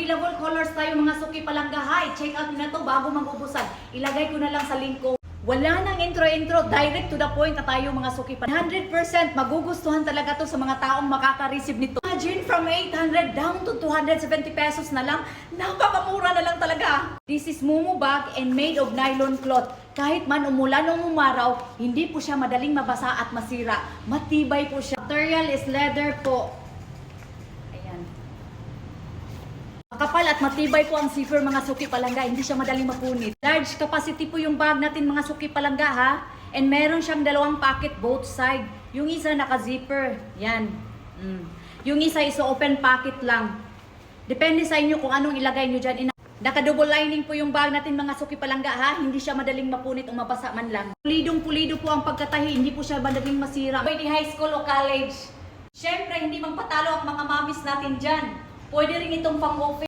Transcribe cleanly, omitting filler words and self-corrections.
available colors tayo mga suki palangga. Check out nyo na to bago mag-ubusan. Ilagay ko na lang sa link ko. Wala nang intro-intro, direct to the point na tayo mga suki pa. 100% magugustuhan talaga to sa mga taong makaka-receive nito. Imagine from 800 down to 270 pesos na lang. Napakamura na lang talaga. This is Mumu bag and made of nylon cloth. Kahit man umulan o umaraw, hindi po siya madaling mabasa at masira. Matibay po siya. Material is leather po. Ayan. Makapal at matibay po ang zipper mga suki palangga, hindi siya madaling mapunit. Large capacity po yung bag natin mga suki palangga ha. And meron siyang dalawang pocket both side. Yung isa naka-zipper, yan. Yung isa is open pocket lang. Depende sa inyo kung anong ilagay nyo dyan. Naka-double lining po yung bag natin mga suki palangga ha. Hindi siya madaling mapunit o mabasa man lang. Pulidong-pulido po ang pagkatahi, hindi po siya madaling masira. Pwede high school o college. Siyempre, hindi magpatalo ang mga mamis natin dyan. Pwede rin itong pang-office.